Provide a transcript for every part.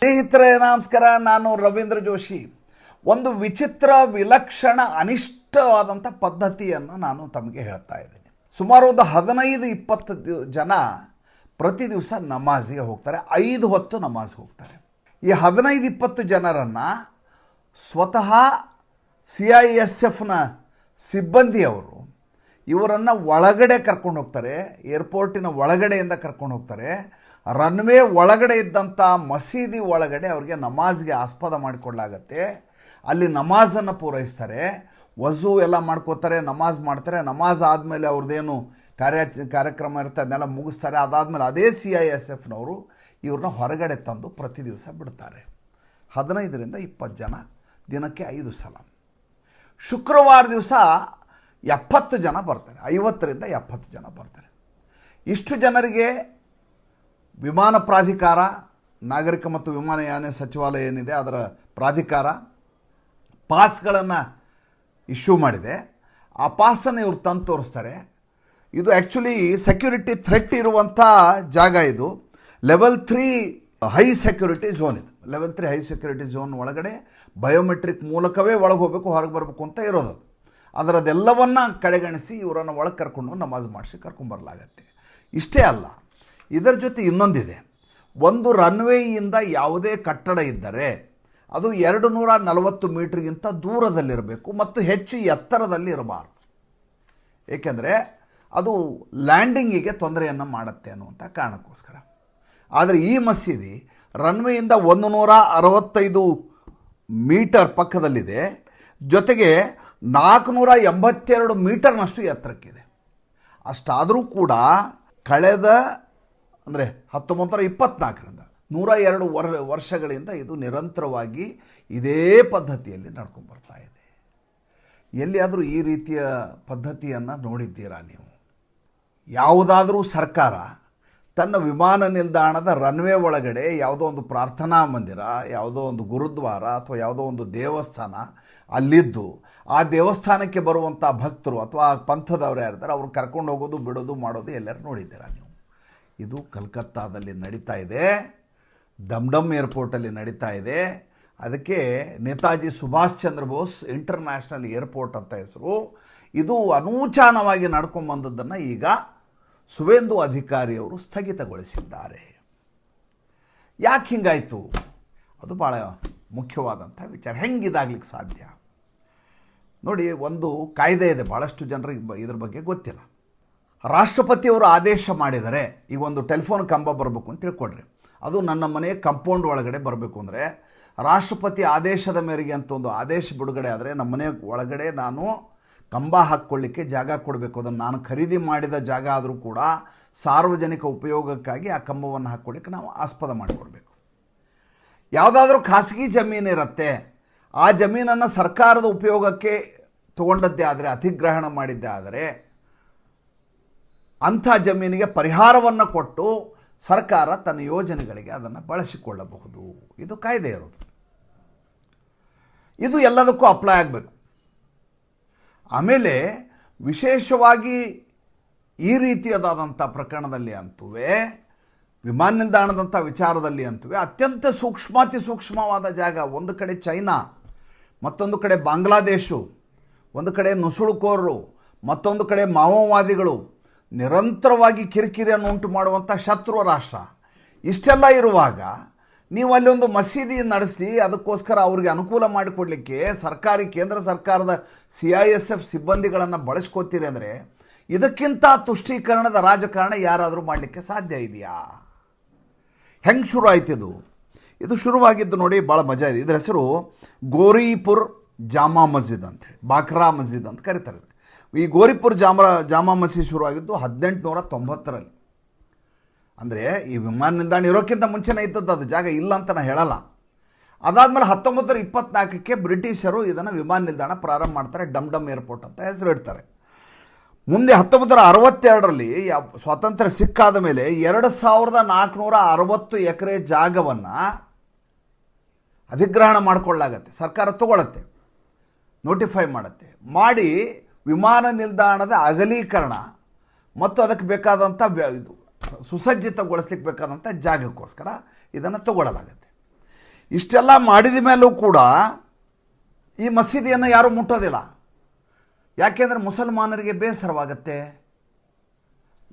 ಸ್ನೇಹಿತರೆ ನಮಸ್ಕಾರ, ನಾನು ರವೀಂದ್ರ ಜೋಶಿ. ಒಂದು ವಿಚಿತ್ರ, ವಿಲಕ್ಷಣ, ಅನಿಷ್ಟವಾದಂಥ ಪದ್ಧತಿಯನ್ನು ನಾನು ತಮಗೆ ಹೇಳ್ತಾ ಇದ್ದೀನಿ. ಸುಮಾರು ಒಂದು 15-20 ಜನ ಪ್ರತಿ ದಿವಸ ನಮಾಜಿಗೆ ಹೋಗ್ತಾರೆ. 5 ಹೊತ್ತು ನಮಾಜ್ ಹೋಗ್ತಾರೆ. ಈ 15-20 ಜನರನ್ನು ಸ್ವತಃ CISFನ ಸಿಬ್ಬಂದಿಯವರು ಇವರನ್ನು ಒಳಗಡೆ ಕರ್ಕೊಂಡು ಹೋಗ್ತಾರೆ. ಏರ್ಪೋರ್ಟಿನ ಒಳಗಡೆಯಿಂದ ಕರ್ಕೊಂಡು ಹೋಗ್ತಾರೆ. ರನ್ವೇ ಒಳಗಡೆ ಇದ್ದಂಥ ಮಸೀದಿ ಒಳಗಡೆ ಅವ್ರಿಗೆ ನಮಾಜ್ಗೆ ಆಸ್ಪದ ಮಾಡಿಕೊಳ್ಳಾಗತ್ತೆ. ಅಲ್ಲಿ ನಮಾಜನ್ನು ಪೂರೈಸ್ತಾರೆ, ವಜು ಎಲ್ಲ ಮಾಡ್ಕೋತಾರೆ, ನಮಾಜ್ ಮಾಡ್ತಾರೆ. ನಮಾಜ್ ಆದಮೇಲೆ ಅವ್ರದ್ದೇನು ಕಾರ್ಯಕ್ರಮ ಇರುತ್ತೆ ಅದನ್ನೆಲ್ಲ ಮುಗಿಸ್ತಾರೆ. ಅದಾದಮೇಲೆ ಅದೇ CISFನವರು ಇವ್ರನ್ನ ಹೊರಗಡೆ ತಂದು ಪ್ರತಿ ದಿವಸ ಬಿಡ್ತಾರೆ. 15-20 ಜನ, ದಿನಕ್ಕೆ 5 ಸಲ. ಶುಕ್ರವಾರ ದಿವಸ 70 ಜನ ಬರ್ತಾರೆ. 50-70 ಜನ ಬರ್ತಾರೆ. ಇಷ್ಟು ಜನರಿಗೆ ವಿಮಾನ ಪ್ರಾಧಿಕಾರ, ನಾಗರಿಕ ಮತ್ತು ವಿಮಾನಯಾನ ಸಚಿವಾಲಯ ಏನಿದೆ ಅದರ ಪ್ರಾಧಿಕಾರ ಪಾಸ್ಗಳನ್ನು ಇಶ್ಯೂ ಮಾಡಿದೆ. ಆ ಪಾಸನ್ನು ಇವ್ರು ತಂದು ತೋರಿಸ್ತಾರೆ. ಇದು ಆ್ಯಕ್ಚುಲಿ ಸೆಕ್ಯೂರಿಟಿ ಥ್ರೆಟ್ ಇರುವಂಥ ಜಾಗ. ಇದು ಲೆವೆಲ್ 3 ಹೈ ಸೆಕ್ಯೂರಿಟಿ ಝೋನ್. ಇದು ಲೆವೆಲ್ 3 ಹೈ ಸೆಕ್ಯೂರಿಟಿ ಝೋನ್ ಒಳಗಡೆ ಬಯೋಮೆಟ್ರಿಕ್ ಮೂಲಕವೇ ಒಳಗೆ ಹೋಗಬೇಕು, ಹೊರಗೆ ಬರಬೇಕು ಅಂತ ಇರೋದು. ಅದರದೆಲ್ಲವನ್ನು ಕಡೆಗಣಿಸಿ ಇವರನ್ನು ಒಳಗೆ ಕರ್ಕೊಂಡು ನಮಾಜ್ ಮಾಡಿಸಿ ಕರ್ಕೊಂಬರಲಾಗತ್ತೆ. ಇಷ್ಟೇ ಅಲ್ಲ, ಇದರ ಜೊತೆ ಇನ್ನೊಂದಿದೆ. ಒಂದು ರನ್ವೇಯಿಂದ ಯಾವುದೇ ಕಟ್ಟಡ ಇದ್ದರೆ ಅದು 240 ಮೀಟ್ರಿಗಿಂತ ದೂರದಲ್ಲಿರಬೇಕು ಮತ್ತು ಹೆಚ್ಚು ಎತ್ತರದಲ್ಲಿ ಇರಬಾರ್ದು. ಏಕೆಂದರೆ ಅದು ಲ್ಯಾಂಡಿಂಗಿಗೆ ತೊಂದರೆಯನ್ನು ಮಾಡುತ್ತೆ ಅನ್ನುವಂಥ ಕಾರಣಕ್ಕೋಸ್ಕರ. ಆದರೆ ಈ ಮಸೀದಿ ರನ್ವೇಯಿಂದ 165 ಮೀಟರ್ ಪಕ್ಕದಲ್ಲಿದೆ. ಜೊತೆಗೆ 482 ಮೀಟರ್ನಷ್ಟು ಎತ್ತರಕ್ಕಿದೆ. ಅಷ್ಟಾದರೂ ಕೂಡ ಕಳೆದ 1924ರಿಂದ 102 ವರ್ಷಗಳಿಂದ ಇದು ನಿರಂತರವಾಗಿ ಇದೇ ಪದ್ಧತಿಯಲ್ಲಿ ನಡ್ಕೊಂಡ್ಬರ್ತಾ ಇದೆ. ಎಲ್ಲಿಯಾದರೂ ಈ ರೀತಿಯ ಪದ್ಧತಿಯನ್ನು ನೋಡಿದ್ದೀರಾ ನೀವು? ಯಾವುದಾದ್ರೂ ಸರ್ಕಾರ ತನ್ನ ವಿಮಾನ ನಿಲ್ದಾಣದ ರನ್ವೇ ಒಳಗಡೆ ಯಾವುದೋ ಒಂದು ಪ್ರಾರ್ಥನಾ ಮಂದಿರ, ಯಾವುದೋ ಒಂದು ಗುರುದ್ವಾರ ಅಥವಾ ಯಾವುದೋ ಒಂದು ದೇವಸ್ಥಾನ ಅಲ್ಲಿದ್ದು ಆ ದೇವಸ್ಥಾನಕ್ಕೆ ಬರುವಂಥ ಭಕ್ತರು ಅಥವಾ ಪಂಥದವರು ಯಾರಿದ್ದಾರೆ ಅವ್ರು ಕರ್ಕೊಂಡು ಹೋಗೋದು, ಬಿಡೋದು, ಮಾಡೋದು ಎಲ್ಲರೂ ನೋಡಿದ್ದೀರಾ ನೀವು? ಇದು ಕಲ್ಕತ್ತಾದಲ್ಲಿ ನಡೀತಾ ಇದೆ. ದಮ್ಡಮ್ ಏರ್ಪೋರ್ಟಲ್ಲಿ ನಡೀತಾ ಇದೆ. ಅದಕ್ಕೆ ನೇತಾಜಿ ಸುಭಾಷ್ ಚಂದ್ರ ಬೋಸ್ ಇಂಟರ್ನ್ಯಾಷನಲ್ ಏರ್ಪೋರ್ಟ್ ಅಂತ ಹೆಸರು. ಇದು ಅನೂಚಾನವಾಗಿ ನಡ್ಕೊಂಬಂದದ್ದನ್ನು ಈಗ ಸುವೇಂದು ಅಧಿಕಾರಿಯವರು ಸ್ಥಗಿತಗೊಳಿಸಿದ್ದಾರೆ. ಯಾಕೆ ಹಿಂಗಾಯಿತು? ಅದು ಭಾಳ ಮುಖ್ಯವಾದಂಥ ವಿಚಾರ. ಹೆಂಗಿದಾಗ್ಲಿಕ್ಕೆ ಸಾಧ್ಯ ನೋಡಿ. ಒಂದು ಕಾಯ್ದೆ ಇದೆ, ಭಾಳಷ್ಟು ಜನರಿಗೆ ಇದ್ರ ಬಗ್ಗೆ ಗೊತ್ತಿಲ್ಲ. ರಾಷ್ಟ್ರಪತಿಯವರು ಆದೇಶ ಮಾಡಿದರೆ, ಈಗ ಒಂದು ಟೆಲಿಫೋನ್ ಕಂಬ ಬರಬೇಕು ಅಂತ ತಿಳ್ಕೊಡ್ರಿ, ಅದು ನನ್ನ ಮನೆ ಕಂಪೌಂಡ್ ಒಳಗಡೆ ಬರಬೇಕು ಅಂದರೆ ರಾಷ್ಟ್ರಪತಿ ಆದೇಶದ ಮೇರೆಗೆ ಅಂತ ಒಂದು ಆದೇಶ ಬಿಡುಗಡೆ ಆದರೆ ನಮ್ಮ ಮನೆ ಒಳಗಡೆ ನಾನು ಕಂಬ ಹಾಕ್ಕೊಳ್ಳಿಕ್ಕೆ ಜಾಗ ಕೊಡಬೇಕು. ಅದನ್ನು ನಾನು ಖರೀದಿ ಮಾಡಿದ ಜಾಗ ಆದರೂ ಕೂಡ ಸಾರ್ವಜನಿಕ ಉಪಯೋಗಕ್ಕಾಗಿ ಆ ಕಂಬವನ್ನು ಹಾಕ್ಕೊಳ್ಳಿಕ್ಕೆ ನಾವು ಆಸ್ಪದ ಮಾಡಿಕೊಡ್ಬೇಕು. ಯಾವುದಾದ್ರೂ ಖಾಸಗಿ ಜಮೀನಿರುತ್ತೆ, ಆ ಜಮೀನನ್ನು ಸರ್ಕಾರದ ಉಪಯೋಗಕ್ಕೆ ತಗೊಂಡದ್ದೇ ಆದರೆ, ಅಧಿಗ್ರಹಣ ಮಾಡಿದ್ದೇ ಆದರೆ ಅಂಥ ಜಮೀನಿಗೆ ಪರಿಹಾರವನ್ನು ಕೊಟ್ಟು ಸರ್ಕಾರ ತನ್ನ ಯೋಜನೆಗಳಿಗೆ ಅದನ್ನು ಬಳಸಿಕೊಳ್ಳಬಹುದು. ಇದು ಕಾಯ್ದೆ ಇರೋದು. ಇದು ಎಲ್ಲದಕ್ಕೂ ಅಪ್ಲೈ ಆಗಬೇಕು. ಆಮೇಲೆ ವಿಶೇಷವಾಗಿ ಈ ರೀತಿಯಾದಂಥ ಪ್ರಕರಣದಲ್ಲಿ ಅಂತೂ, ವಿಮಾನ ನಿಲ್ದಾಣದಂಥ ವಿಚಾರದಲ್ಲಿ ಅಂತೂ ಅತ್ಯಂತ ಸೂಕ್ಷ್ಮವಾದ ಜಾಗ. ಒಂದು ಕಡೆ ಚೈನಾ, ಮತ್ತೊಂದು ಕಡೆ ಬಾಂಗ್ಲಾದೇಶು, ಒಂದು ಕಡೆ ನುಸುಳುಕೋರರು, ಮತ್ತೊಂದು ಕಡೆ ಮಾವೋವಾದಿಗಳು, ನಿರಂತರವಾಗಿ ಕಿರಿಕಿರಿಯನ್ನು ಉಂಟು ಮಾಡುವಂಥ ಶತ್ರು ರಾಷ್ಟ್ರ. ಇಷ್ಟೆಲ್ಲ ಇರುವಾಗ ನೀವು ಅಲ್ಲಿ ಒಂದು ಮಸೀದಿ ನಡೆಸಿ ಅದಕ್ಕೋಸ್ಕರ ಅವ್ರಿಗೆ ಅನುಕೂಲ ಮಾಡಿಕೊಡ್ಲಿಕ್ಕೆ ಕೇಂದ್ರ ಸರ್ಕಾರದ CISF ಸಿಬ್ಬಂದಿಗಳನ್ನು ಬಳಸ್ಕೋತೀರಿ ಅಂದರೆ ಇದಕ್ಕಿಂತ ತುಷ್ಟೀಕರಣದ ರಾಜಕಾರಣ ಯಾರಾದರೂ ಮಾಡಲಿಕ್ಕೆ ಸಾಧ್ಯ ಇದೆಯಾ? ಹೆಂಗೆ ಶುರು ಆಯ್ತಿದು? ಇದು ಶುರುವಾಗಿದ್ದು ನೋಡಿ, ಭಾಳ ಮಜಾ ಇದೆ. ಇದರ ಹೆಸರು ಗೋರಿಪುರ್ ಜಾಮಾ ಮಸ್ಜಿದ್ ಅಂಥೇಳಿ, ಬಾಕ್ರಾ ಮಸ್ಜಿದ್ ಅಂತ ಕರೀತಾರೆ. ಈ ಗೋರಿಪುರ್ ಜಾಮಾ ಮಸೀದಿ ಶುರುವಾಗಿದ್ದು 1890ರಲ್ಲಿ. ಅಂದರೆ ಈ ವಿಮಾನ ನಿಲ್ದಾಣ ಇರೋಕ್ಕಿಂತ ಮುಂಚೆನೇ ಇದ್ದದ್ದು ಅದು ಜಾಗ, ಇಲ್ಲ ಅಂತ ನಾನು ಹೇಳಲ್ಲ. ಅದಾದಮೇಲೆ 1924ಕ್ಕೆ ಬ್ರಿಟಿಷರು ಇದನ್ನು ವಿಮಾನ ನಿಲ್ದಾಣ ಪ್ರಾರಂಭ ಮಾಡ್ತಾರೆ. ಡಮ್ ಏರ್ಪೋರ್ಟ್ ಅಂತ ಹೆಸರು ಇಡ್ತಾರೆ. ಮುಂದೆ 1962ರಲ್ಲಿ ಸ್ವಾತಂತ್ರ್ಯ ಸಿಕ್ಕಾದ ಮೇಲೆ 2460 ಎಕರೆ ಜಾಗವನ್ನು ಅಧಿಗ್ರಹಣ ಮಾಡಿಕೊಳ್ಳಾಗತ್ತೆ. ಸರ್ಕಾರ ತಗೊಳತ್ತೆ, ನೋಟಿಫೈ ಮಾಡುತ್ತೆ. ಮಾಡಿ ವಿಮಾನ ನಿಲ್ದಾಣದ ಅಗಲೀಕರಣ ಮತ್ತು ಅದಕ್ಕೆ ಬೇಕಾದಂಥ ಸುಸಜ್ಜಿತಗೊಳಿಸ್ಲಿಕ್ಕೆ ಬೇಕಾದಂಥ ಜಾಗಕ್ಕೋಸ್ಕರ ಇದನ್ನು ತಗೊಳ್ಳಲಾಗುತ್ತೆ. ಇಷ್ಟೆಲ್ಲ ಮಾಡಿದ ಮೇಲೂ ಕೂಡ ಈ ಮಸೀದಿಯನ್ನು ಯಾರೂ ಮುಟ್ಟೋದಿಲ್ಲ. ಯಾಕೆಂದರೆ ಮುಸಲ್ಮಾನರಿಗೆ ಬೇಸರವಾಗತ್ತೆ.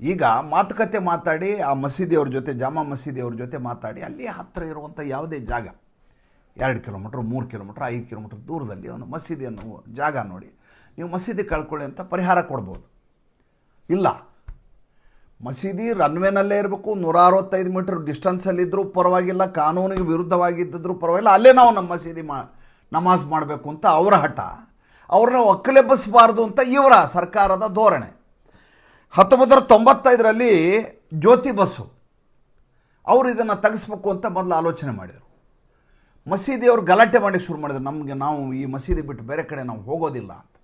ಈಗ ಮಾತುಕತೆ ಮಾತಾಡಿ ಆ ಮಸೀದಿಯವ್ರ ಜೊತೆ, ಜಾಮಾ ಮಸೀದಿಯವ್ರ ಜೊತೆ ಮಾತಾಡಿ, ಅಲ್ಲಿ ಹತ್ತಿರ ಇರುವಂಥ ಯಾವುದೇ ಜಾಗ 2 ಕಿಲೋಮೀಟ್ರ್ 3 ಕಿಲೋಮೀಟ್ರ್ 5 ಕಿಲೋಮೀಟ್ರ್ ದೂರದಲ್ಲಿ ಒಂದು ಮಸೀದಿಯನ್ನು ಜಾಗ ನೋಡಿ ನೀವು ಮಸೀದಿ ಕಳ್ಕೊಳ್ಳಿ ಅಂತ ಪರಿಹಾರ ಕೊಡ್ಬೋದು. ಇಲ್ಲ, ಮಸೀದಿ ರನ್ವೇನಲ್ಲೇ ಇರಬೇಕು, 165 ಮೀಟರ್ ಡಿಸ್ಟೆನ್ಸಲ್ಲಿದ್ದರೂ ಪರವಾಗಿಲ್ಲ, ಕಾನೂನಿಗೆ ವಿರುದ್ಧವಾಗಿದ್ದರೂ ಪರವಾಗಿಲ್ಲ, ಅಲ್ಲೇ ನಾವು ನಮ್ಮ ಮಸೀದಿ ನಮಾಜ್ ಮಾಡಬೇಕು ಅಂತ ಅವರ ಹಠ. ಅವ್ರನ್ನ ಒಕ್ಕಲೆಬ್ಬಿಸಬಾರ್ದು ಅಂತ ಇವರ ಸರ್ಕಾರದ ಧೋರಣೆ. 1995ರಲ್ಲಿ ಜ್ಯೋತಿ ಬಸ್ಸು ಅವರು ಇದನ್ನು ತೆಗೆಸ್ಬೇಕು ಅಂತ ಮೊದಲು ಆಲೋಚನೆ ಮಾಡಿದರು. ಮಸೀದಿಯವರು ಗಲಾಟೆ ಮಾಡಿ ಶುರು ಮಾಡಿದ್ರು, ನಾವು ಈ ಮಸೀದಿ ಬಿಟ್ಟು ಬೇರೆ ಕಡೆ ನಾವು ಹೋಗೋದಿಲ್ಲ ಅಂತ.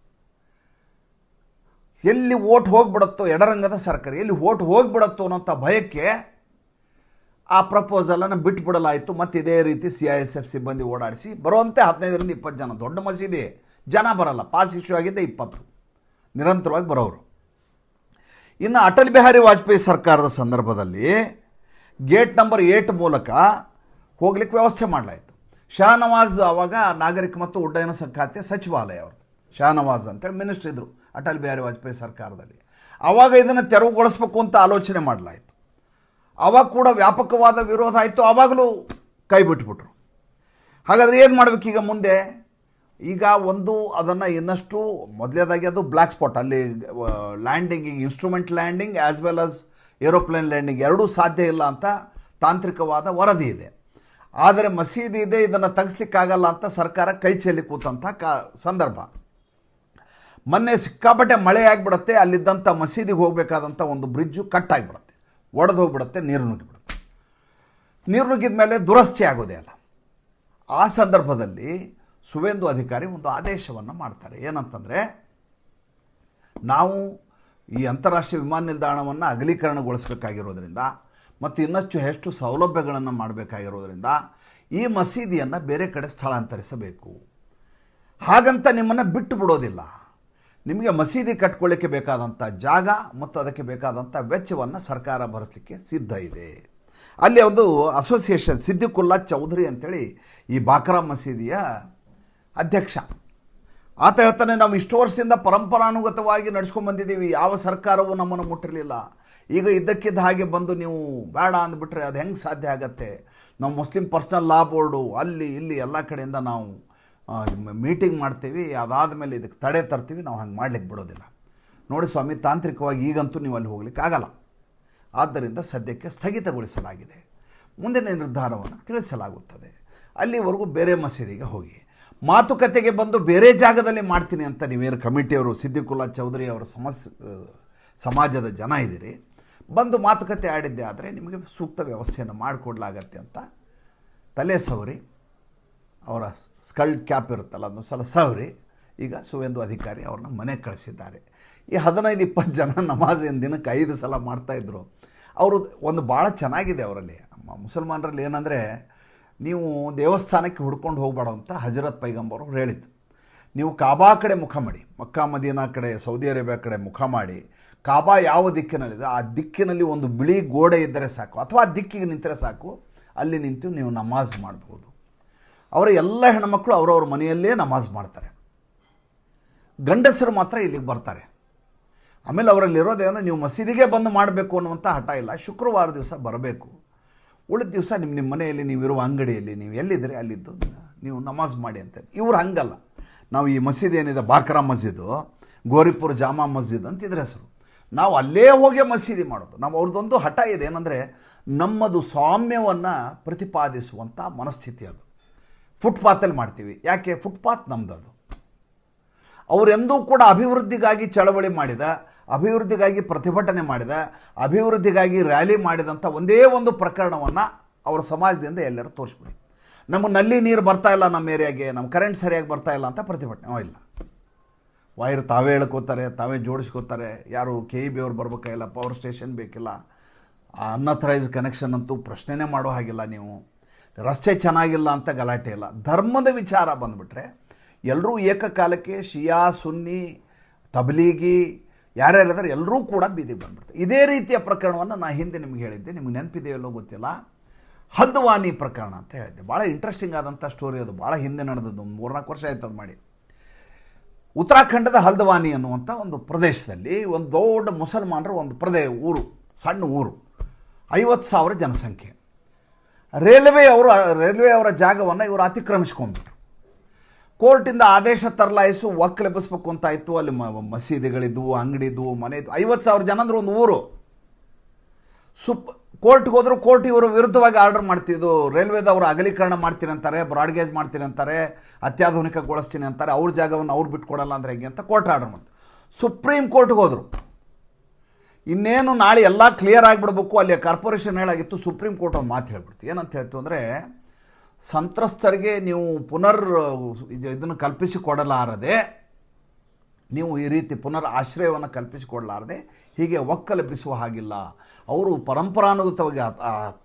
ಎಲ್ಲಿ ಓಟ್ ಹೋಗಿಬಿಡುತ್ತೋ, ಎಡರಂಗದ ಸರ್ಕಾರ ಎಲ್ಲಿ ಓಟ್ ಹೋಗಿಬಿಡುತ್ತೋ ಅನ್ನೋಂಥ ಭಯಕ್ಕೆ ಆ ಪ್ರಪೋಸಲನ್ನು ಬಿಟ್ಟುಬಿಡಲಾಯಿತು. ಮತ್ತು ಇದೇ ರೀತಿ CISF ಸಿಬ್ಬಂದಿ ಓಡಾಡಿಸಿ ಬರುವಂತೆ 15ರಿಂದ 20 ಜನ, ದೊಡ್ಡ ಮಸೀದಿ ಜನ ಬರಲ್ಲ, ಪಾಸ್ ಇಶ್ಯೂ ಆಗಿದ್ದೆ 20 ನಿರಂತರವಾಗಿ ಬರೋರು. ಇನ್ನು ಅಟಲ್ ಬಿಹಾರಿ ವಾಜಪೇಯಿ ಸರ್ಕಾರದ ಸಂದರ್ಭದಲ್ಲಿ ಗೇಟ್ ನಂಬರ್ 8 ಮೂಲಕ ಹೋಗ್ಲಿಕ್ಕೆ ವ್ಯವಸ್ಥೆ ಮಾಡಲಾಯಿತು. ಶಹನವಾಜ್ ಆವಾಗ ನಾಗರಿಕ ಮತ್ತು ಉಡ್ಡಯನ ಖಾತೆ ಸಚಿವಾಲಯ, ಅವರು ಶಹನವಾಜ್ ಅಂತೇಳಿ ಮಿನಿಸ್ಟರ್ ಇದ್ದರು ಅಟಲ್ ಬಿಹಾರಿ ವಾಜಪೇಯಿ ಸರ್ಕಾರದಲ್ಲಿ. ಆವಾಗ ಇದನ್ನು ತೆರವುಗೊಳಿಸ್ಬೇಕು ಅಂತ ಆಲೋಚನೆ ಮಾಡಲಾಯಿತು. ಆವಾಗ ಕೂಡ ವ್ಯಾಪಕವಾದ ವಿರೋಧ ಆಯಿತು, ಆವಾಗಲೂ ಕೈ ಬಿಟ್ಬಿಟ್ರು. ಹಾಗಾದರೆ ಏನು ಮಾಡಬೇಕು ಈಗ ಮುಂದೆ? ಈಗ ಅದನ್ನು ಇನ್ನಷ್ಟು ಮೊದಲೇದಾಗಿ ಅದು ಬ್ಲ್ಯಾಕ್ ಸ್ಪಾಟ್, ಅಲ್ಲಿ landing, instrument landing as well as aeroplane landing ಎರಡೂ ಸಾಧ್ಯ ಇಲ್ಲ ಅಂತ ತಾಂತ್ರಿಕವಾದ ವರದಿ ಇದೆ. ಆದರೆ ಮಸೀದಿ ಇದೆ, ಇದನ್ನು ತೆಗೆಸ್ಲಿಕ್ಕಾಗಲ್ಲ ಅಂತ ಸರ್ಕಾರ ಕೈ ಚೆಲ್ಲಿ ಕೂತಂಥ ಸಂದರ್ಭ. ಮೊನ್ನೆ ಸಿಕ್ಕಾಪಟ್ಟೆ ಮಳೆ ಆಗಿಬಿಡುತ್ತೆ, ಅಲ್ಲಿದ್ದಂಥ ಮಸೀದಿಗೆ ಹೋಗಬೇಕಾದಂಥ ಒಂದು ಬ್ರಿಡ್ಜು ಕಟ್ಟಾಗಿಬಿಡುತ್ತೆ, ಒಡೆದು ಹೋಗಿಬಿಡುತ್ತೆ, ನೀರು ನುಗ್ಗಿಬಿಡುತ್ತೆ. ನೀರು ನುಗ್ಗಿದ ಮೇಲೆ ದುರಸ್ತಿ ಆಗೋದೇ ಅಲ್ಲ. ಆ ಸಂದರ್ಭದಲ್ಲಿ ಸುವೇಂದು ಅಧಿಕಾರಿ ಒಂದು ಆದೇಶವನ್ನು ಮಾಡ್ತಾರೆ. ಏನಂತಂದರೆ, ನಾವು ಈ ಅಂತಾರಾಷ್ಟ್ರೀಯ ವಿಮಾನ ನಿಲ್ದಾಣವನ್ನು ಅಗಲೀಕರಣಗೊಳಿಸಬೇಕಾಗಿರೋದ್ರಿಂದ ಮತ್ತು ಇನ್ನಷ್ಟು ಹೆಚ್ಚು ಸೌಲಭ್ಯಗಳನ್ನು ಮಾಡಬೇಕಾಗಿರೋದ್ರಿಂದ ಈ ಮಸೀದಿಯನ್ನು ಬೇರೆ ಕಡೆ ಸ್ಥಳಾಂತರಿಸಬೇಕು. ಹಾಗಂತ ನಿಮ್ಮನ್ನು ಬಿಟ್ಟು ಬಿಡೋದಿಲ್ಲ. ನಿಮಗೆ ಮಸೀದಿ ಕಟ್ಕೊಳ್ಳಿಕ್ಕೆ ಬೇಕಾದಂಥ ಜಾಗ ಮತ್ತು ಅದಕ್ಕೆ ಬೇಕಾದಂಥ ವೆಚ್ಚವನ್ನು ಸರ್ಕಾರ ಭರಿಸಲಿಕ್ಕೆ ಸಿದ್ಧ ಇದೆ. ಅಲ್ಲಿ ಒಂದು ಅಸೋಸಿಯೇಷನ್, ಸಿದ್ದಿಕುಲ್ಲಾ ಚೌಧರಿ ಅಂತೇಳಿ ಈ ಬಾಕ್ರಾ ಮಸೀದಿಯ ಅಧ್ಯಕ್ಷ, ಆತ ಹೇಳ್ತಾನೆ, ನಾವು ಇಷ್ಟು ವರ್ಷದಿಂದ ಪರಂಪರಾನುಗತವಾಗಿ ನಡ್ಸ್ಕೊಂಡು ಬಂದಿದ್ದೀವಿ, ಯಾವ ಸರ್ಕಾರವೂ ನಮ್ಮನ್ನು ಮುಟ್ಟಿರಲಿಲ್ಲ. ಈಗ ಇದ್ದಕ್ಕಿದ್ದ ಹಾಗೆ ಬಂದು ನೀವು ಬೇಡ ಅಂದ್ಬಿಟ್ರೆ ಅದು ಹೆಂಗೆ ಸಾಧ್ಯ ಆಗತ್ತೆ? ನಾವು ಮುಸ್ಲಿಂ ಪರ್ಸನಲ್ ಲಾ ಬೋರ್ಡು ಅಲ್ಲಿ ಇಲ್ಲಿ ಎಲ್ಲ ಕಡೆಯಿಂದ ನಾವು ಮೀಟಿಂಗ್ ಮಾಡ್ತೀವಿ, ಅದಾದ ಮೇಲೆ ಇದಕ್ಕೆ ತಡೆ ತರ್ತೀವಿ, ನಾವು ಹಂಗೆ ಮಾಡ್ಲಿಕ್ಕೆ ಬಿಡೋದಿಲ್ಲ. ನೋಡಿ ಸ್ವಾಮಿ, ತಾಂತ್ರಿಕವಾಗಿ ಈಗಂತೂ ನೀವು ಅಲ್ಲಿ ಹೋಗ್ಲಿಕ್ಕೆ ಆಗಲ್ಲ. ಆದ್ದರಿಂದ ಸದ್ಯಕ್ಕೆ ಸ್ಥಗಿತಗೊಳಿಸಲಾಗಿದೆ, ಮುಂದಿನ ನಿರ್ಧಾರವನ್ನು ತಿಳಿಸಲಾಗುತ್ತದೆ. ಅಲ್ಲಿವರೆಗೂ ಬೇರೆ ಮಸೀದಿಗೆ ಹೋಗಿ ಮಾತುಕತೆಗೆ ಬಂದು ಬೇರೆ ಜಾಗದಲ್ಲಿ ಮಾಡ್ತೀನಿ ಅಂತ ನೀವೇನು ಕಮಿಟಿಯವರು, ಸಿದ್ದಿಕುಲ್ಲಾ ಚೌಧರಿ ಅವರ ಸಮಾಜದ ಜನ ಇದ್ದೀರಿ, ಬಂದು ಮಾತುಕತೆ ಆಡಿದ್ದೆ ಆದರೆ ನಿಮಗೆ ಸೂಕ್ತ ವ್ಯವಸ್ಥೆಯನ್ನು ಮಾಡಿಕೊಡ್ಲಾಗತ್ತೆ ಅಂತ ತಲೆ ಸವರಿ, ಅವರ ಸ್ಕಲ್ಡ್ ಕ್ಯಾಪ್ ಇರುತ್ತಲ್ಲ ಅದನ್ನು ಸಲ ಸವರಿ ಈಗ ಸುವೇಂದು ಅಧಿಕಾರಿ ಅವ್ರನ್ನ ಮನೆಗೆ ಕಳಿಸಿದ್ದಾರೆ. ಈ 15-20 ಜನ ನಮಾಜ್ ದಿನಕ್ಕೆ 5 ಸಲ ಮಾಡ್ತಾಯಿದ್ರು. ಅವರು ಒಂದು ಭಾಳ ಚೆನ್ನಾಗಿದೆ ಅವರಲ್ಲಿ, ಮುಸಲ್ಮಾನರಲ್ಲಿ ಏನಂದರೆ, ನೀವು ದೇವಸ್ಥಾನಕ್ಕೆ ಹುಡ್ಕೊಂಡು ಹೋಗಬೇಡ ಅಂತ ಹಜರತ್ ಪೈಗಂಬರ್ ಅವರು ಹೇಳಿದ್ದು. ನೀವು ಕಾಬಾ ಕಡೆ ಮುಖ ಮಾಡಿ, ಮಕ್ಕಾ ಮದೀನಾ ಕಡೆ, ಸೌದಿ ಅರೇಬಿಯಾ ಕಡೆ ಮುಖ ಮಾಡಿ, ಕಾಬಾ ಯಾವ ದಿಕ್ಕಿನಲ್ಲಿದೆ ಆ ದಿಕ್ಕಿನಲ್ಲಿ ಒಂದು ಬಿಳಿ ಗೋಡೆ ಇದ್ದರೆ ಸಾಕು, ಅಥವಾ ಆ ದಿಕ್ಕಿಗೆ ನಿಂತರೆ ಸಾಕು, ಅಲ್ಲಿ ನಿಂತು ನೀವು ನಮಾಜ್ ಮಾಡ್ಬೋದು. ಅವರ ಎಲ್ಲ ಹೆಣ್ಮಕ್ಳು ಅವರವ್ರ ಮನೆಯಲ್ಲೇ ನಮಾಜ್ ಮಾಡ್ತಾರೆ, ಗಂಡಸರು ಮಾತ್ರ ಇಲ್ಲಿಗೆ ಬರ್ತಾರೆ. ಆಮೇಲೆ ಅವರಲ್ಲಿರೋದೇನೋ ನೀವು ಮಸೀದಿಗೆ ಬಂದು ಮಾಡಬೇಕು ಅನ್ನುವಂಥ ಹಠ ಇಲ್ಲ, ಶುಕ್ರವಾರ ದಿವಸ ಬರಬೇಕು, ಉಳಿದ ದಿವಸ ನಿಮ್ಮ ಮನೆಯಲ್ಲಿ ನೀವಿರುವ ಅಂಗಡಿಯಲ್ಲಿ ನೀವು ಎಲ್ಲಿದ್ದರೆ ಅಲ್ಲಿದ್ದು ನೀವು ನಮಾಜ್ ಮಾಡಿ ಅಂತ. ಇವ್ರು ಹಂಗಲ್ಲ. ನಾವು ಈ ಮಸೀದಿ ಏನಿದೆ ಬಾಕ್ರಾ ಮಸ್ಜಿದು, ಗೋರಿಪುರ್ ಜಾಮಾ ಮಸ್ಜಿದ್ ಅಂತ ಇದ್ರ ಹೆಸರು, ನಾವು ಅಲ್ಲೇ ಹೋಗಿ ಮಸೀದಿ ಮಾಡೋದು. ನಾವು ಅವ್ರದ್ದೊಂದು ಹಠ ಇದೆ, ಏನಂದರೆ ನಮ್ಮದು ಸಾಮ್ಯವನ್ನು ಪ್ರತಿಪಾದಿಸುವಂಥ ಮನಸ್ಥಿತಿ ಅದು. ಫುಟ್ಪಾತಲ್ಲಿ ಮಾಡ್ತೀವಿ, ಯಾಕೆ? ಫುಟ್ಪಾತ್ ನಮ್ಮದು. ಅವರೆಂದೂ ಕೂಡ ಅಭಿವೃದ್ಧಿಗಾಗಿ ಚಳವಳಿ ಮಾಡಿದ, ಅಭಿವೃದ್ಧಿಗಾಗಿ ಪ್ರತಿಭಟನೆ ಮಾಡಿದ, ಅಭಿವೃದ್ಧಿಗಾಗಿ ರ್ಯಾಲಿ ಮಾಡಿದಂಥ ಒಂದೇ ಒಂದು ಪ್ರಕರಣವನ್ನು ಅವರ ಸಮಾಜದಿಂದ ಎಲ್ಲರೂ ತೋರಿಸ್ಬಿಡಿ. ನಮ್ಮ ನಲ್ಲಿ ನೀರು ಬರ್ತಾ ಇಲ್ಲ, ನಮ್ಮ ಏರಿಯಾಗೆ ನಮ್ಮ ಕರೆಂಟ್ ಸರಿಯಾಗಿ ಬರ್ತಾ ಇಲ್ಲ ಅಂತ ಪ್ರತಿಭಟನೆ ಇಲ್ಲ. ವೈರ್ ತಾವೇ ಹೇಳ್ಕೋತಾರೆ, ತಾವೇ ಜೋಡಿಸ್ಕೋತಾರೆ, ಯಾರು KEB ಅವ್ರು ಬರ್ಬೇಕಾಗಿಲ್ಲ, ಪವರ್ ಸ್ಟೇಷನ್ ಬೇಕಿಲ್ಲ, ಅನ್ಅಥರೈಸ್ಡ್ ಕನೆಕ್ಷನ್ ಅಂತೂ ಪ್ರಶ್ನೆನೇ ಮಾಡೋ ಹಾಗಿಲ್ಲ. ನೀವು ರಸ್ತೆ ಚೆನ್ನಾಗಿಲ್ಲ ಅಂತ ಗಲಾಟೆ ಇಲ್ಲ. ಧರ್ಮದ ವಿಚಾರ ಬಂದುಬಿಟ್ರೆ ಎಲ್ಲರೂ ಏಕಕಾಲಕ್ಕೆ ಶಿಯಾ, ಸುನ್ನಿ, ತಬ್ಲೀಗಿ ಯಾರ್ಯಾರಿದ್ದಾರೆ ಎಲ್ಲರೂ ಕೂಡ ಬೀದಿಗೆ ಬಂದ್ಬಿಡ್ತಾರೆ. ಇದೇ ರೀತಿಯ ಪ್ರಕರಣವನ್ನು ನಾನು ಹಿಂದೆ ನಿಮ್ಗೆ ಹೇಳಿದ್ದೆ, ನಿಮ್ಗೆ ನೆನಪಿದೆಯಲ್ಲೋ ಗೊತ್ತಿಲ್ಲ. ಹಲ್ದವಾನಿ ಪ್ರಕರಣ ಅಂತ ಹೇಳಿದ್ದೆ. ಭಾಳ ಇಂಟ್ರೆಸ್ಟಿಂಗ್ ಆದಂಥ ಸ್ಟೋರಿ ಅದು. ಭಾಳ ಹಿಂದೆ ನಡೆದದ್ದು, ಒಂದು 3-4 ವರ್ಷ ಆಯ್ತು ಅದು ಮಾಡಿ. ಉತ್ತರಾಖಂಡದ ಹಲ್ದವಾನಿ ಅನ್ನುವಂಥ ಒಂದು ಪ್ರದೇಶದಲ್ಲಿ ಒಂದು ದೊಡ್ಡ ಮುಸಲ್ಮಾನರ ಒಂದು ಊರು, ಸಣ್ಣ ಊರು, 50,000 ಜನಸಂಖ್ಯೆ. ರೈಲ್ವೆ ಅವರ ಜಾಗವನ್ನು ಇವರು ಅತಿಕ್ರಮಿಸ್ಕೊಂಡ್ಬಿಟ್ರು. ಕೋರ್ಟಿಂದ ಆದೇಶ ತರಲಾಯಿಸು, ಒಕ್ಕಲೆಬ್ಬಿಸ್ಬೇಕು ಅಂತಾಯಿತು. ಅಲ್ಲಿ ಮಸೀದಿಗಳಿದ್ವು, ಅಂಗಡಿದ್ವು, ಮನೆ ಇದ್ವು. 50,000 ಜನ ಅಂದ್ರೆ ಒಂದು ಊರು. ಕೋರ್ಟ್ಗೆ ಹೋದ್ರು, ಕೋರ್ಟ್ ಇವರು ವಿರುದ್ಧವಾಗಿ ಆರ್ಡರ್ ಮಾಡ್ತಿದ್ದು. ರೈಲ್ವೆದವರು ಅಗಲೀಕರಣ ಮಾಡ್ತೀನಿ ಅಂತಾರೆ, ಬ್ರಾಡ್ಗೇಜ್ ಮಾಡ್ತೀನಿ ಅಂತಾರೆ, ಅತ್ಯಾಧುನಿಕಗೊಳಿಸ್ತೀನಿ ಅಂತಾರೆ. ಅವ್ರ ಜಾಗವನ್ನು ಅವ್ರು ಬಿಟ್ಕೊಡಲ್ಲ ಅಂದರೆ ಹೇಗೆ ಅಂತ ಕೋರ್ಟ್ ಆರ್ಡರ್ ಮಾಡ್ತಾರೆ. ಸುಪ್ರೀಂ ಕೋರ್ಟ್ಗೆ ಹೋದರು. ಇನ್ನೇನು ನಾಳೆ ಎಲ್ಲ ಕ್ಲಿಯರ್ ಆಗಿಬಿಡ್ಬೇಕು. ಅಲ್ಲಿ ಕಾರ್ಪೊರೇಷನ್ ಹೇಳಾಗಿತ್ತು. ಸುಪ್ರೀಂ ಕೋರ್ಟ್ ಒಂದು ಮಾತು ಹೇಳ್ಬಿಡ್ತು. ಏನಂತ ಹೇಳ್ತು ಅಂದರೆ, ಸಂತ್ರಸ್ತರಿಗೆ ನೀವು ಇದನ್ನು ಕಲ್ಪಿಸಿಕೊಡಲಾರದೆ, ನೀವು ಈ ರೀತಿ ಪುನರ್ ಆಶ್ರಯವನ್ನು ಕಲ್ಪಿಸಿಕೊಡಲಾರದೆ ಹೀಗೆ ಒಕ್ಕಲೆಬ್ಬಿಸುವ ಹಾಗಿಲ್ಲ. ಅವರು ಪರಂಪರಾನುಗತವಾಗಿ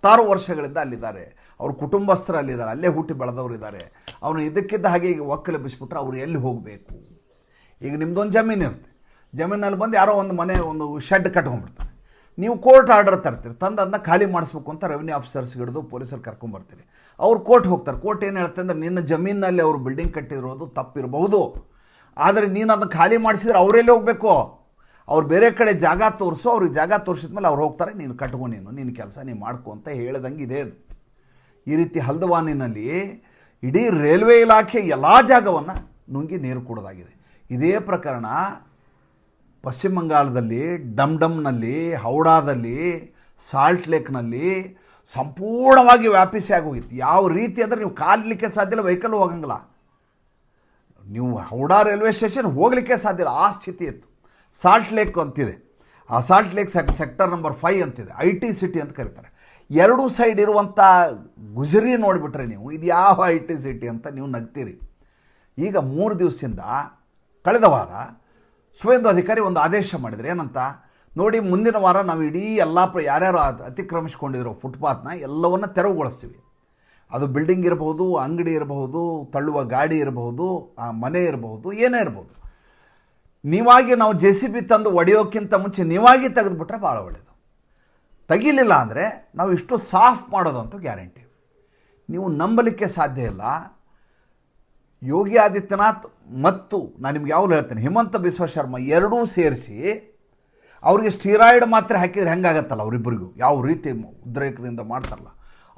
10 ವರ್ಷಗಳಿಂದ ಅಲ್ಲಿದ್ದಾರೆ. ಅವ್ರ ಕುಟುಂಬಸ್ಥರು ಅಲ್ಲಿದ್ದಾರೆ, ಅಲ್ಲೇ ಹುಟ್ಟಿ ಬೆಳೆದವರು ಇದ್ದಾರೆ. ಅವನು ಇದಕ್ಕಿದ್ದ ಹಾಗೆ ಈಗ ಒಕ್ಕಲೆಬ್ಬಿಸ್ಬಿಟ್ರೆ ಅವರು ಎಲ್ಲಿ ಹೋಗಬೇಕು? ಈಗ ನಿಮ್ಮದೊಂದು ಜಮೀನು ಇರುತ್ತೆ, ಜಮೀನಲ್ಲಿ ಬಂದು ಯಾರೋ ಒಂದು ಮನೆ, ಒಂದು ಶೆಡ್ ಕಟ್ಕೊಂಡ್ಬಿಡ್ತಾರೆ. ನೀವು ಕೋರ್ಟ್ ಆರ್ಡರ್ ತರ್ತೀರಿ, ತಂದು ಅದನ್ನ ಖಾಲಿ ಮಾಡಿಸ್ಬೇಕು ಅಂತ ರೆವಿನ್ಯೂ ಆಫೀಸರ್ಸ್ ಹಿಡಿದು ಪೊಲೀಸರು ಕರ್ಕೊಂಬರ್ತೀರಿ. ಅವ್ರು ಕೋರ್ಟ್ ಹೋಗ್ತಾರೆ. ಕೋರ್ಟ್ ಏನು ಹೇಳ್ತಾರೆ ಅಂದರೆ, ನಿನ್ನ ಜಮೀನಲ್ಲಿ ಅವರು ಬಿಲ್ಡಿಂಗ್ ಕಟ್ಟಿರೋದು ತಪ್ಪಿರಬಹುದು, ಆದರೆ ನೀನು ಅದನ್ನು ಖಾಲಿ ಮಾಡಿಸಿದ್ರೆ ಅವರೆಲ್ಲಿ ಹೋಗಬೇಕು? ಅವ್ರು ಬೇರೆ ಕಡೆ ಜಾಗ ತೋರಿಸು, ಅವ್ರಿಗೆ ಜಾಗ ತೋರಿಸಿದ್ಮೇಲೆ ಅವ್ರು ಹೋಗ್ತಾರೆ, ನೀನು ಕಟ್ಕೊ, ನಿನ್ನ ಕೆಲಸ ನೀನು ಮಾಡ್ಕೊ ಅಂತ ಹೇಳ್ದಂಗೆ ಇದೆ ಅದು. ಈ ರೀತಿ ಹಲ್ದವಾನಿನಲ್ಲಿ ಇಡೀ ರೈಲ್ವೆ ಇಲಾಖೆ ಎಲ್ಲ ಜಾಗವನ್ನು ನುಂಗಿ ನೀರು ಕೊಡೋದಾಗಿದೆ. ಇದೇ ಪ್ರಕರಣ ಪಶ್ಚಿಮ ಬಂಗಾಳದಲ್ಲಿ, ಡಮ್ನಲ್ಲಿ, ಹೌಡಾದಲ್ಲಿ, ಸಾಲ್ಟ್ ಲೇಕ್ನಲ್ಲಿ ಸಂಪೂರ್ಣವಾಗಿ ವ್ಯಾಪಿಸಿ ಆಗೋಗಿತ್ತು. ಯಾವ ರೀತಿ ಅಂದರೆ ನೀವು ಕಾಲಲಿಕ್ಕೆ ಸಾಧ್ಯ ಇಲ್ಲ, ವೆಹಿಕಲ್ ಹೋಗಂಗಿಲ್ಲ. ನೀವು ಹೌಡಾ ರೈಲ್ವೆ ಸ್ಟೇಷನ್ ಹೋಗಲಿಕ್ಕೆ ಸಾಧ್ಯ ಇಲ್ಲ, ಆ ಸ್ಥಿತಿ ಇತ್ತು. ಸಾಲ್ಟ್ ಲೇಕ್ ಅಂತಿದೆ, ಆ ಸಾಲ್ಟ್ ಲೇಕ್ ಸೆಕ್ಟರ್ ನಂಬರ್ 5 ಅಂತಿದೆ, IT ಸಿಟಿ ಅಂತ ಕರೀತಾರೆ. 2 ಸೈಡ್ ಇರುವಂಥ ಗುಜರಿ ನೋಡಿಬಿಟ್ರೆ ನೀವು, ಇದು ಯಾವ IT ಸಿಟಿ ಅಂತ ನೀವು ನಗ್ತೀರಿ. ಈಗ 3 ದಿವಸದಿಂದ, ಕಳೆದ ವಾರ ಸುವೇಂದು ಅಧಿಕಾರಿ ಒಂದು ಆದೇಶ ಮಾಡಿದ್ರು. ಏನಂತ ನೋಡಿ, ಮುಂದಿನ ವಾರ ನಾವು ಇಡೀ ಎಲ್ಲ ಯಾರ್ಯಾರು ಅತಿಕ್ರಮಿಸ್ಕೊಂಡಿರೋ ಫುಟ್ಪಾತ್ನ ಎಲ್ಲವನ್ನು ತೆರವುಗೊಳಿಸ್ತೀವಿ. ಅದು ಬಿಲ್ಡಿಂಗ್ ಇರಬಹುದು, ಅಂಗಡಿ ಇರಬಹುದು, ತಳ್ಳುವ ಗಾಡಿ ಇರಬಹುದು, ಆ ಮನೆ ಇರಬಹುದು, ಏನೇ ಇರಬಹುದು. ನೀವಾಗಿ ನಾವು JCB ತಂದು ಒಡೆಯೋಕ್ಕಿಂತ ಮುಂಚೆ ನೀವಾಗಿ ತೆಗೆದುಬಿಟ್ರೆ ಭಾಳ ಒಳ್ಳೆಯದು. ತೆಗಿಲಿಲ್ಲ ಅಂದರೆ ನಾವು ಇಷ್ಟು ಸಾಫ್ ಮಾಡೋದಂತೂ ಗ್ಯಾರಂಟಿ. ನೀವು ನಂಬಲಿಕ್ಕೆ ಸಾಧ್ಯ ಇಲ್ಲ. ಯೋಗಿ ಆದಿತ್ಯನಾಥ್ ಮತ್ತು ನಾನು ನಿಮ್ಗೆ ಯಾವಾಗಲೂ ಹೇಳ್ತೇನೆ, ಹಿಮಂತ ಬಿಸ್ವ ಶರ್ಮಾ ಎರಡೂ ಸೇರಿಸಿ ಅವ್ರಿಗೆ ಸ್ಟೀರಾಯ್ಡ್ ಮಾತ್ರೆ ಹಾಕಿದ್ರೆ ಹೆಂಗಾಗತ್ತಲ್ಲ ಅವರಿಬ್ಬರಿಗೂ, ಯಾವ ರೀತಿ ಉದ್ರೇಕದಿಂದ ಮಾಡ್ತಾರಲ್ಲ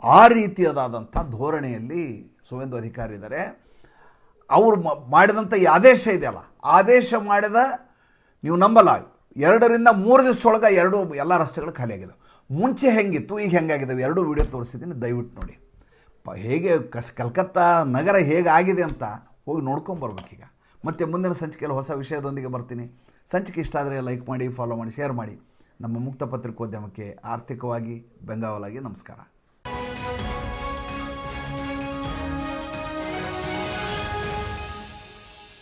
ಆ ರೀತಿಯಾದಂಥ ಧೋರಣೆಯಲ್ಲಿ ಸುವೇಂದು ಅಧಿಕಾರಿ ಇದ್ದಾರೆ. ಅವರು ಮಾಡಿದಂಥ ಈ ಆದೇಶ ಇದೆಯಲ್ಲ, ಆದೇಶ ಮಾಡಿದ ನೀವು ನಂಬಲ್ಲ, 2 ರಿಂದ 3 ದಿವಸದೊಳಗೆ ಎಲ್ಲ ರಸ್ತೆಗಳು ಖಾಲಿಯಾಗಿದ್ದಾವೆ. ಮುಂಚೆ ಹೆಂಗಿತ್ತು, ಈಗ ಹೆಂಗಾಗಿದ್ದಾವೆ, 2 ವಿಡಿಯೋ ತೋರಿಸಿದ್ದೀನಿ, ದಯವಿಟ್ಟು ನೋಡಿ. ಹೇಗೆ ಕಲ್ಕತ್ತಾ ನಗರ ಹೇಗಾಗಿದೆ ಅಂತ ಹೋಗಿ ನೋಡ್ಕೊಂಬರ್ಬೇಕೀಗ. ಮತ್ತು ಮುಂದಿನ ಸಂಚಿಕೆಯಲ್ಲಿ ಹೊಸ ವಿಷಯದೊಂದಿಗೆ ಬರ್ತೀನಿ. ಸಂಚಿಕೆ ಇಷ್ಟ ಆದರೆ ಲೈಕ್ ಮಾಡಿ, ಫಾಲೋ ಮಾಡಿ, ಶೇರ್ ಮಾಡಿ. ನಮ್ಮ ಮುಕ್ತ ಪತ್ರಿಕೋದ್ಯಮಕ್ಕೆ ಆರ್ಥಿಕವಾಗಿ ಬೆಂಗಾವಲಾಗಿ ನಮಸ್ಕಾರ.